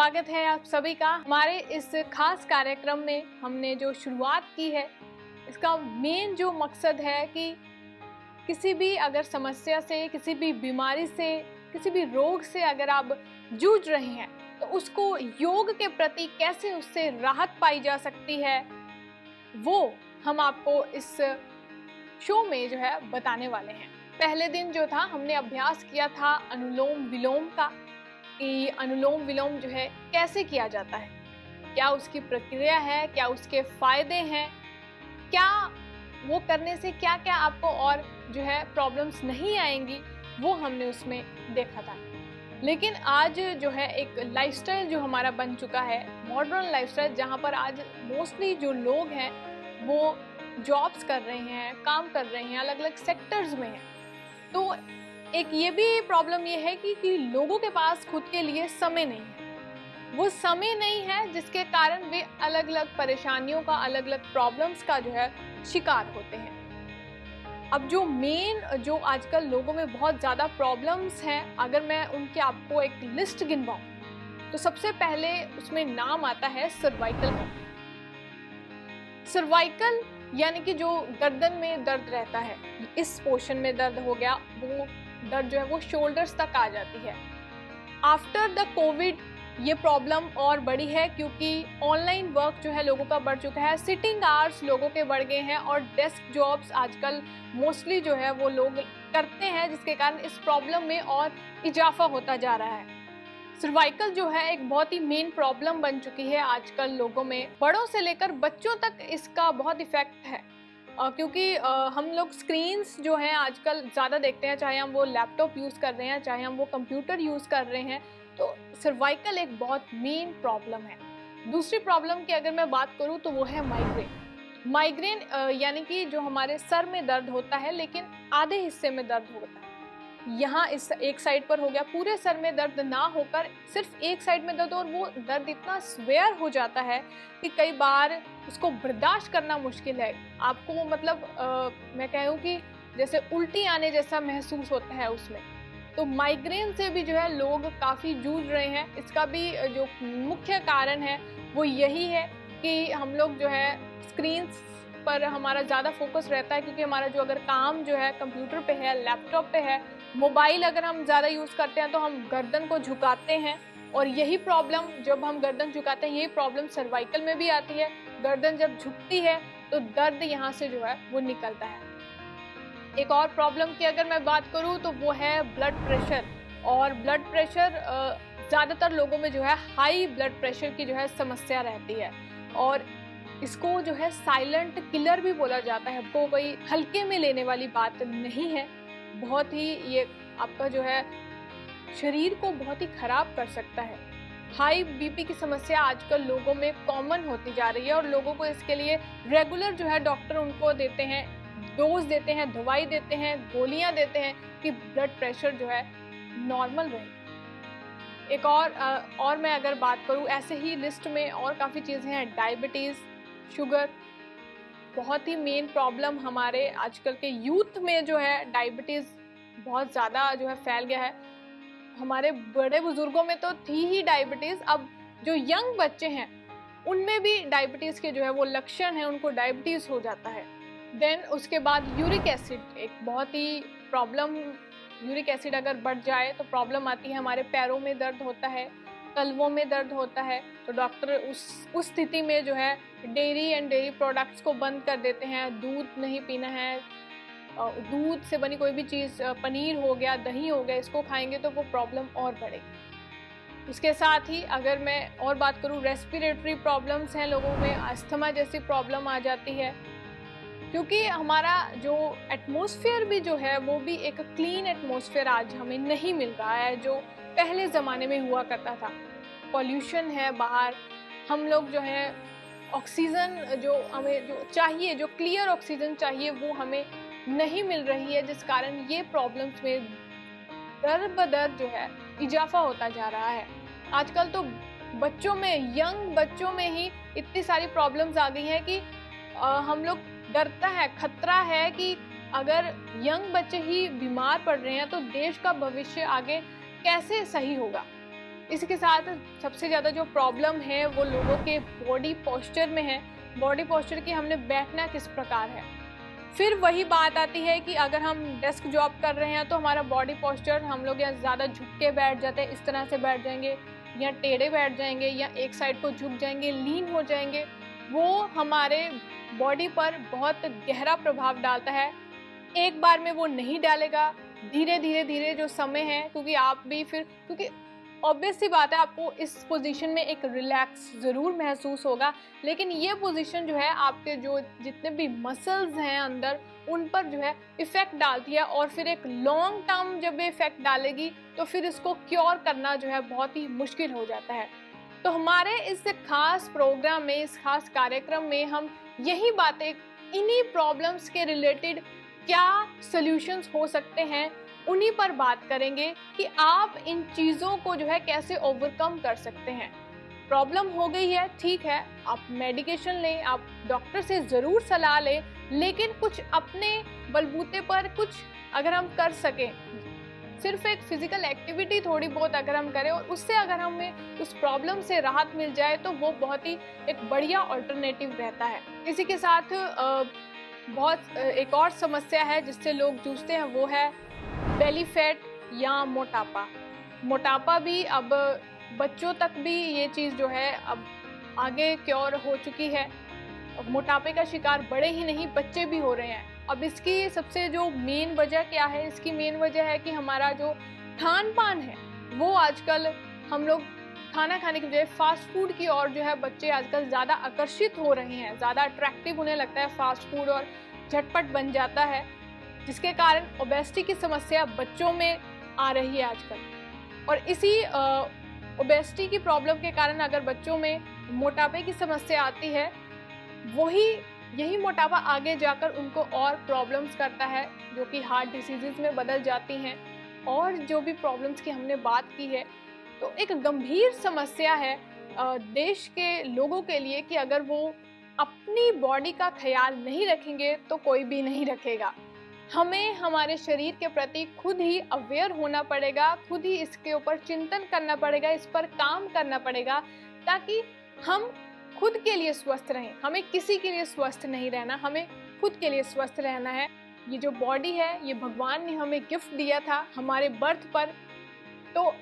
स्वागत है आप सभी का हमारे इस खास कार्यक्रम में। हमने जो शुरुआत की है इसका मेन जो मकसद है कि किसी भी अगर समस्या से, किसी भी बीमारी से, किसी भी रोग से अगर आप जूझ रहे हैं तो उसको योग के प्रति कैसे उससे राहत पाई जा सकती है वो हम आपको इस शो में जो है बताने वाले हैं। पहले दिन जो था हमने अभ्यास किया था अनुलोम विलोम का, कि अनुलोम विलोम जो है कैसे किया जाता है, क्या उसकी प्रक्रिया है, क्या उसके फायदे हैं, क्या वो करने से क्या क्या आपको और जो है प्रॉब्लम्स नहीं आएंगी, वो हमने उसमें देखा था। लेकिन आज जो है एक लाइफस्टाइल जो हमारा बन चुका है, मॉडर्न लाइफस्टाइल, जहाँ पर आज मोस्टली जो लोग हैं वो जॉब्स कर रहे हैं, काम कर रहे हैं, अलग अलग सेक्टर्स में हैं। तो एक ये भी प्रॉब्लम ये है कि लोगों के पास खुद के लिए समय नहीं है। वो समय नहीं है जिसके कारण वे अलग अलग परेशानियों का, अलग अलग प्रॉब्लम्स का जो है शिकार होते हैं। अब जो आजकल लोगों में बहुत ज़्यादा प्रॉब्लम्स हैं, अगर मैं उनके आपको एक लिस्ट गिनवाऊं तो सबसे पहले उसमें नाम आता है सर्वाइकल का। सर्वाइकल यानी कि जो गर्दन में दर्द रहता है, इस पोर्शन में दर्द हो गया, वो दर्द जो है वो शोल्डर्स तक आ जाती है। आफ्टर द कोविड ये प्रॉब्लम और बढ़ी है क्योंकि ऑनलाइन वर्क जो है लोगों का बढ़ चुका है, सिटिंग आवर्स लोगों के बढ़ गए हैं और डेस्क जॉब्स आजकल मोस्टली जो है वो लोग करते हैं, जिसके कारण इस प्रॉब्लम में और इजाफा होता जा रहा है। सर्वाइकल जो है एक बहुत ही मेन प्रॉब्लम बन चुकी है आजकल लोगों में, बड़ों से लेकर बच्चों तक इसका बहुत इफेक्ट है। क्योंकि हम लोग स्क्रीन्स जो हैं आजकल ज़्यादा देखते हैं, चाहे हम वो लैपटॉप यूज़ कर रहे हैं, चाहे हम वो कंप्यूटर यूज़ कर रहे हैं, तो सर्वाइकल एक बहुत मेन प्रॉब्लम है। दूसरी प्रॉब्लम की अगर मैं बात करूँ तो वो है माइग्रेन। माइग्रेन यानी कि जो हमारे सर में दर्द होता है लेकिन आधे हिस्से में दर्द होता है। यहाँ इस एक साइड पर हो गया, पूरे सर में दर्द ना होकर सिर्फ एक साइड में दर्द, और वो दर्द इतना स्वेयर हो जाता है कि कई बार उसको बर्दाश्त करना मुश्किल है। आपको मतलब मैं कहूँ कि जैसे उल्टी आने जैसा महसूस होता है उसमें। तो माइग्रेन से भी जो है लोग काफ़ी जूझ रहे हैं। इसका भी जो मुख्य कारण है वो यही है कि हम लोग जो है स्क्रीन्स पर हमारा ज़्यादा फोकस रहता है, क्योंकि हमारा जो अगर काम जो है कंप्यूटर पे है, लैपटॉप पे है, मोबाइल अगर हम ज़्यादा यूज़ करते हैं तो हम गर्दन को झुकाते हैं, और यही प्रॉब्लम जब हम गर्दन झुकाते हैं यही प्रॉब्लम सर्वाइकल में भी आती है। गर्दन जब झुकती है तो दर्द यहाँ से जो है वो निकलता है। एक और प्रॉब्लम की अगर मैं बात करूँ तो वो है ब्लड प्रेशर। और ब्लड प्रेशर ज़्यादातर लोगों में जो है हाई ब्लड प्रेशर की जो है समस्या रहती है, और इसको जो है साइलेंट किलर भी बोला जाता है। आपको कोई हल्के में लेने वाली बात नहीं है, बहुत ही ये आपका जो है शरीर को बहुत ही खराब कर सकता है। हाई बीपी की समस्या आजकल लोगों में कॉमन होती जा रही है, और लोगों को इसके लिए रेगुलर जो है डॉक्टर उनको देते हैं, डोज देते हैं, दवाई देते हैं, गोलियां देते हैं कि ब्लड प्रेशर जो है नॉर्मल रहे। एक और मैं अगर बात करूँ, ऐसे ही लिस्ट में और काफ़ी चीज़ें हैं। डायबिटीज़, शुगर, बहुत ही मेन प्रॉब्लम हमारे आजकल के यूथ में जो है डायबिटीज़ बहुत ज़्यादा जो है फैल गया है। हमारे बड़े बुजुर्गों में तो थी ही डायबिटीज़, अब जो यंग बच्चे हैं उनमें भी डायबिटीज़ के जो है वो लक्षण हैं, उनको डायबिटीज़ हो जाता है। देन उसके बाद यूरिक एसिड एक बहुत ही प्रॉब्लम, यूरिक एसिड अगर बढ़ जाए तो प्रॉब्लम आती है। हमारे पैरों में दर्द होता है, तलवों में दर्द होता है, तो डॉक्टर उस स्थिति में जो है डेयरी एंड डेयरी प्रोडक्ट्स को बंद कर देते हैं। दूध नहीं पीना है, दूध से बनी कोई भी चीज़, पनीर हो गया, दही हो गया, इसको खाएंगे तो वो प्रॉब्लम और बढ़ेगी। इसके साथ ही अगर मैं और बात करूँ, रेस्पिरेटरी प्रॉब्लम्स हैं लोगों में, अस्थमा जैसी प्रॉब्लम आ जाती है, क्योंकि हमारा जो एटमॉस्फेयर भी जो है वो भी एक क्लीन एटमॉस्फेयर आज हमें नहीं मिल रहा है जो पहले ज़माने में हुआ करता था। पॉल्यूशन है बाहर, हम लोग जो है ऑक्सीजन जो हमें जो चाहिए, जो क्लियर ऑक्सीजन चाहिए, वो हमें नहीं मिल रही है, जिस कारण ये प्रॉब्लम्स में दर बदर जो है इजाफा होता जा रहा है। आजकल तो बच्चों में, यंग बच्चों में ही इतनी सारी प्रॉब्लम्स आ गई हैं कि हम लोग डरता है, खतरा है कि अगर यंग बच्चे ही बीमार पड़ रहे हैं तो देश का भविष्य आगे कैसे सही होगा। इसी के साथ सबसे ज़्यादा जो प्रॉब्लम है वो लोगों के बॉडी पोस्चर में है। बॉडी पोस्चर की हमने बैठना किस प्रकार है। फिर वही बात आती है कि अगर हम डेस्क जॉब कर रहे हैं तो हमारा बॉडी पोस्चर, हम लोग या ज़्यादा झुक के बैठ जाते हैं, इस तरह से बैठ जाएंगे या टेढ़े बैठ जाएंगे या एक साइड को झुक जाएंगे, लीन हो जाएंगे, वो हमारे बॉडी पर बहुत गहरा प्रभाव डालता है। एक बार में वो नहीं डालेगा, धीरे धीरे जो समय है, क्योंकि आप भी फिर, क्योंकि ऑब्वियस सी बात है आपको इस पोजीशन में एक रिलैक्स ज़रूर महसूस होगा, लेकिन ये पोजीशन जो है आपके जो जितने भी मसल्स हैं अंदर उन पर जो है इफ़ेक्ट डालती है, और फिर एक लॉन्ग टर्म जब ये इफ़ेक्ट डालेगी तो फिर इसको क्योर करना जो है बहुत ही मुश्किल हो जाता है। तो हमारे इस खास प्रोग्राम में, इस खास कार्यक्रम में हम यही बातें, इन्हीं प्रॉब्लम्स के रिलेटेड क्या सॉल्यूशंस हो सकते हैं, उन्हीं पर बात करेंगे कि आप इन चीज़ों को जो है कैसे ओवरकम कर सकते हैं। प्रॉब्लम हो गई है, ठीक है, आप मेडिकेशन लें, आप डॉक्टर से ज़रूर सलाह लें, लेकिन कुछ अपने बलबूते पर कुछ अगर हम कर सकें, सिर्फ एक फिजिकल एक्टिविटी थोड़ी बहुत अगर हम करें और उससे अगर हमें उस प्रॉब्लम से राहत मिल जाए तो वो बहुत ही एक बढ़िया अल्टरनेटिव रहता है। इसी के साथ बहुत एक और समस्या है जिससे लोग जूझते हैं, वो है बेली फैट या मोटापा। मोटापा भी अब बच्चों तक भी ये चीज़ जो है अब आगे क्योर हो चुकी है। मोटापे का शिकार बड़े ही नहीं, बच्चे भी हो रहे हैं। अब इसकी सबसे जो मेन वजह क्या है, इसकी मेन वजह है कि हमारा जो खान पान है वो आजकल हम लोग खाना खाने की बजाय फास्ट फूड की ओर जो है बच्चे आजकल ज़्यादा आकर्षित हो रहे हैं, ज़्यादा अट्रैक्टिव उन्हें लगता है फास्ट फूड और झटपट बन जाता है, जिसके कारण ओबेसिटी की समस्या बच्चों में आ रही है आजकल। और इसी ओबेसिटी की प्रॉब्लम के कारण अगर बच्चों में मोटापे की समस्या आती है, यही मोटापा आगे जाकर उनको और प्रॉब्लम्स करता है, जो कि हार्ट डिसीजेज में बदल जाती हैं। और जो भी प्रॉब्लम्स की हमने बात की है, तो एक गंभीर समस्या है देश के लोगों के लिए कि अगर वो अपनी बॉडी का ख्याल नहीं रखेंगे तो कोई भी नहीं रखेगा। हमें हमारे शरीर के प्रति खुद ही अवेयर होना पड़ेगा, खुद ही इसके ऊपर चिंतन करना पड़ेगा, इस पर काम करना पड़ेगा, ताकि हम खुद के लिए स्वस्थ रहें। हमें किसी के लिए स्वस्थ नहीं रहना, हमें खुद के लिए स्वस्थ रहना है। ये जो बॉडी है ये भगवान ने हमें गिफ्ट दिया था हमारे बर्थ पर, तो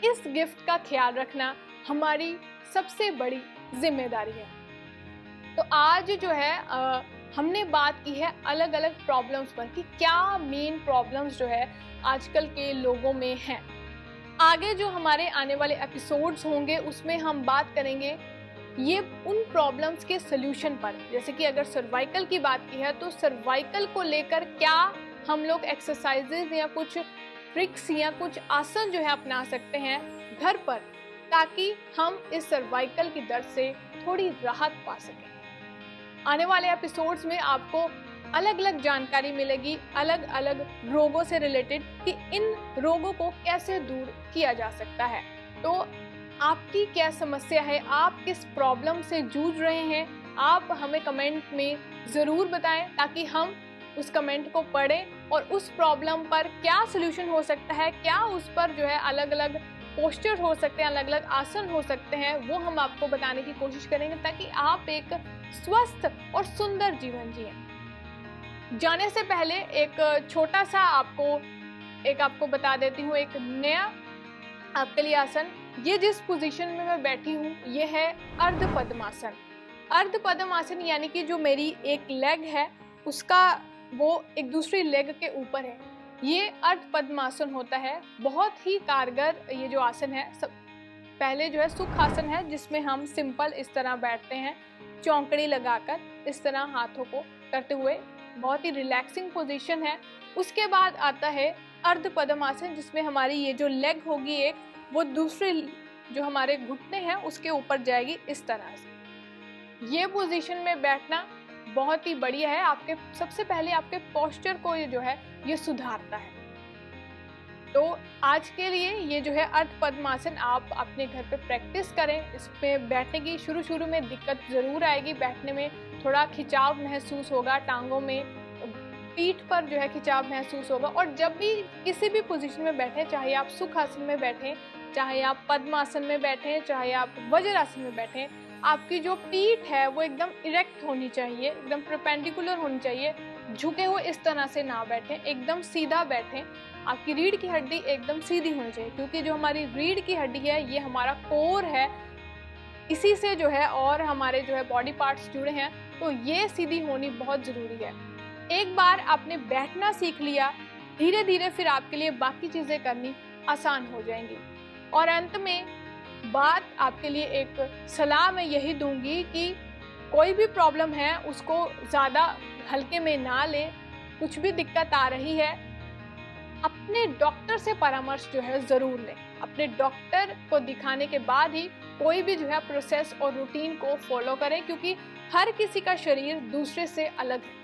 इस गिफ्ट का ख्याल रखना हमारी सबसे बड़ी जिम्मेदारी है। तो आज जो है हमने बात की है अलग अलग प्रॉब्लम्स पर कि क्या मेन प्रॉब्लम्स जो है आजकल के लोगों में हैं। आगे जो हमारे आने वाले एपिसोड्स होंगे उसमें हम बात करेंगे ये उन प्रॉब्लम्स के सल्यूशन पर। जैसे कि अगर सर्वाइकल की बात की है तो सर्वाइकल को लेकर क्या हम लोग एक्सरसाइजेज या कुछ ट्रिक्स या कुछ आसन जो है अपना सकते हैं घर पर, ताकि हम इस सर्वाइकल की दर्द से थोड़ी राहत पा सकें। आने वाले एपिसोड्स में आपको अलग अलग जानकारी मिलेगी अलग अलग रोगों से रिलेटेड कि इन रोगों को कैसे दूर किया जा सकता है। तो आपकी क्या समस्या है, आप किस प्रॉब्लम से जूझ रहे हैं, आप हमें कमेंट में ज़रूर बताएं, ताकि हम उस कमेंट को पढ़ें और उस प्रॉब्लम पर क्या सलूशन हो सकता है, क्या उस पर जो है अलग अलग पोस्चर हो सकते हैं, अलग अलग आसन हो सकते हैं, वो हम आपको बताने की कोशिश करेंगे, ताकि आप एक स्वस्थ और सुंदर जीवन जिएं। जाने से पहले एक छोटा सा आपको बता देती हूँ एक नया आपके लिए आसन। ये जिस पोजीशन में मैं बैठी हूँ ये है अर्ध पद्मासन। अर्ध पद्मासन यानी कि जो मेरी एक लेग है उसका वो एक दूसरी लेग के ऊपर है, ये अर्ध पद्मासन होता है। बहुत ही कारगर ये जो आसन है। पहले जो है सुखासन है जिसमें हम सिंपल इस तरह बैठते हैं, चौंकड़ी लगाकर इस तरह हाथों को करते हुए, बहुत ही रिलैक्सिंग पोजीशन है। उसके बाद आता है अर्ध पद्मासन जिसमें हमारी ये जो लेग होगी एक, वो दूसरे जो हमारे घुटने हैं उसके ऊपर जाएगी इस तरह से। ये पोजीशन में बैठना बहुत ही बढ़िया है, आपके सबसे पहले आपके पोस्चर को ये जो है ये सुधारता है। तो आज के लिए ये जो है अर्ध पद्मासन आप अपने घर पे प्रैक्टिस करें। इस पे बैठने की शुरू में दिक्कत ज़रूर आएगी, बैठने में थोड़ा खिंचाव महसूस होगा, टांगों में, पीठ पर जो है खिंचाव महसूस होगा। और जब भी किसी भी पोजीशन में बैठें, चाहे आप सुखासन में बैठें चाहे आप पद्मासन में बैठें, चाहे आप वज्रासन में बैठें, आपकी जो पीठ है वो एकदम इरेक्ट होनी चाहिए, एकदम परपेंडिकुलर होनी चाहिए। झुके हुए इस तरह से ना बैठें, एकदम सीधा बैठें। आपकी रीढ़ की हड्डी एकदम सीधी होनी चाहिए, क्योंकि जो हमारी रीढ़ की हड्डी है ये हमारा कोर है, इसी से जो है और हमारे जो है बॉडी पार्ट्स जुड़े हैं, तो ये सीधी होनी बहुत ज़रूरी है। एक बार आपने बैठना सीख लिया, धीरे धीरे फिर आपके लिए बाकी चीज़ें करनी आसान हो जाएंगी। और अंत में बात आपके लिए एक सलाह मैं यही दूंगी कि कोई भी प्रॉब्लम है उसको ज़्यादा हल्के में ना ले। कुछ भी दिक्कत आ रही है, अपने डॉक्टर से परामर्श जो है ज़रूर लें। अपने डॉक्टर को दिखाने के बाद ही कोई भी जो है प्रोसेस और रूटीन को फॉलो करें, क्योंकि हर किसी का शरीर दूसरे से अलग है।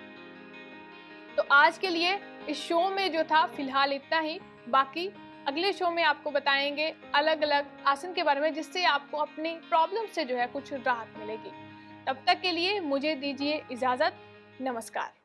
तो आज के लिए इस शो में जो था फिलहाल इतना ही। बाकी अगले शो में आपको बताएंगे अलग अलग आसन के बारे में, जिससे आपको अपनी प्रॉब्लम से जो है कुछ राहत मिलेगी। तब तक के लिए मुझे दीजिए इजाज़त। नमस्कार।